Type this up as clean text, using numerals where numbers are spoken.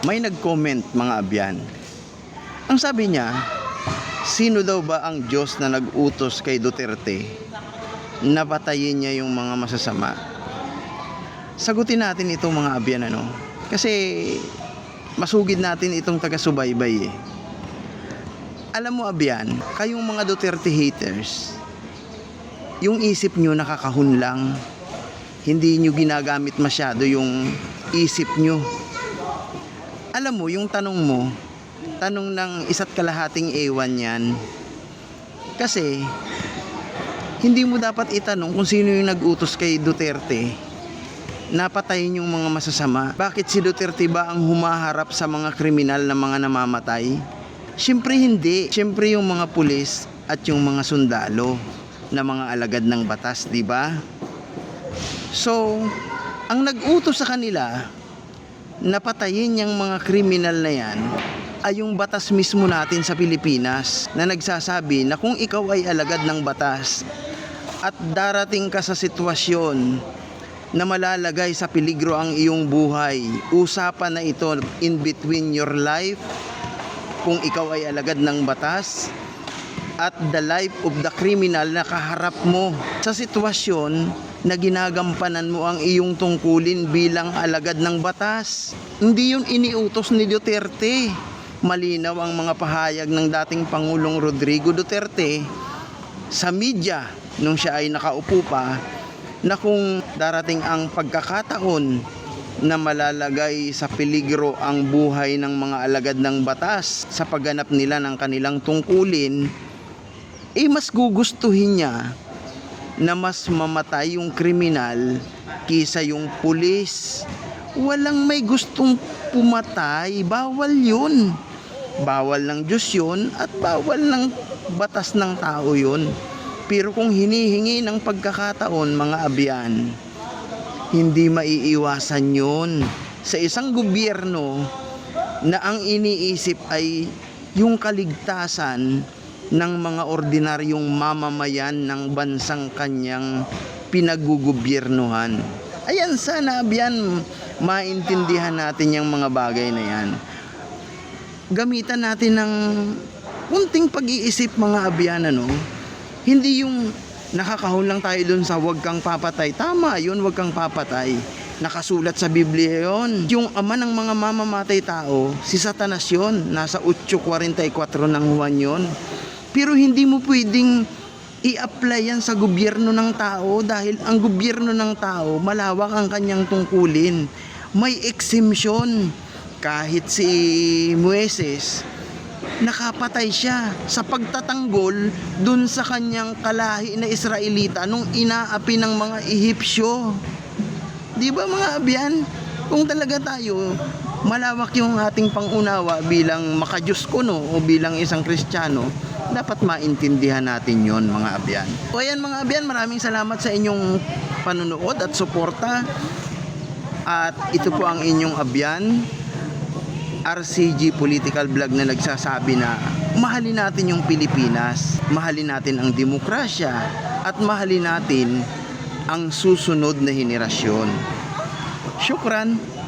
May nag-comment mga abyan. Ang sabi niya, sino daw ba ang Diyos na nag-utos kay Duterte na patayin niya yung mga masasama? Sagutin natin ito mga abyan kasi masugid natin itong taga-subaybay Alam mo abyan, kayong mga Duterte haters, yung isip nyo nakakahon lang. Hindi nyo ginagamit masyado yung isip nyo. Alam mo, yung tanong mo, tanong ng 1.5 ewan yan. Kasi, hindi mo dapat itanong kung sino yung nag-utos kay Duterte na patayin yung mga masasama. Bakit si Duterte ba ang humaharap sa mga kriminal na mga namamatay? Siyempre hindi. Siyempre yung mga pulis at yung mga sundalo na mga alagad ng batas, di ba? So, ang nag-utos sa kanila na patayin yung mga kriminal na yan ay yung batas mismo natin sa Pilipinas na nagsasabi na kung ikaw ay alagad ng batas at darating ka sa sitwasyon na malalagay sa peligro ang iyong buhay, usapan na ito in between your life kung ikaw ay alagad ng batas at the life of the criminal na kaharap mo sa sitwasyon na ginagampanan mo ang iyong tungkulin bilang alagad ng batas. Hindi yun iniutos ni Duterte. Malinaw ang mga pahayag ng dating Pangulong Rodrigo Duterte sa media nung siya ay nakaupo pa na kung darating ang pagkakataon na malalagay sa peligro ang buhay ng mga alagad ng batas sa pagganap nila ng kanilang tungkulin, mas gugustuhin niya na mas mamatay yung kriminal kisa yung pulis. Walang may gustong pumatay, bawal yun. Bawal ng Diyos yun at bawal ng batas ng tao yun. Pero kung hinihingi ng pagkakataon mga abyan, hindi maiiwasan yun sa isang gobyerno na ang iniisip ay yung kaligtasan ng mga ordinaryong mamamayan ng bansang kanyang pinagugobyernuhan. Ayan, sana abyan maintindihan natin yung mga bagay na yan. Gamitan natin ng kunting pag-iisip mga abyan Hindi yung nakakahon lang tayo dun sa wag kang papatay. Tama yun, wag kang papatay. Nakasulat sa Biblia yon. Yung ama ng mga mamamatay tao, si Satanas yun. Nasa 8:44 ng Juan yun. Pero hindi mo pwedeng i-apply yan sa gobyerno ng tao dahil ang gobyerno ng tao, malawak ang kanyang tungkulin. May exemption. Kahit si Moises, nakapatay siya sa pagtatanggol dun sa kanyang kalahi na Israelita nung inaapi ng mga Ehipsyo. Di ba mga abyan? Kung talaga tayo, malawak yung ating pangunawa bilang makadiyos o bilang isang Kristiyano, dapat maintindihan natin yon mga abyan. O ayan mga abyan, maraming salamat sa inyong panunood at suporta. At ito po ang inyong abyan, RCG Political Vlog, na nagsasabi na mahalin natin yung Pilipinas, mahalin natin ang demokrasya, at mahalin natin ang susunod na henerasyon. Syukran.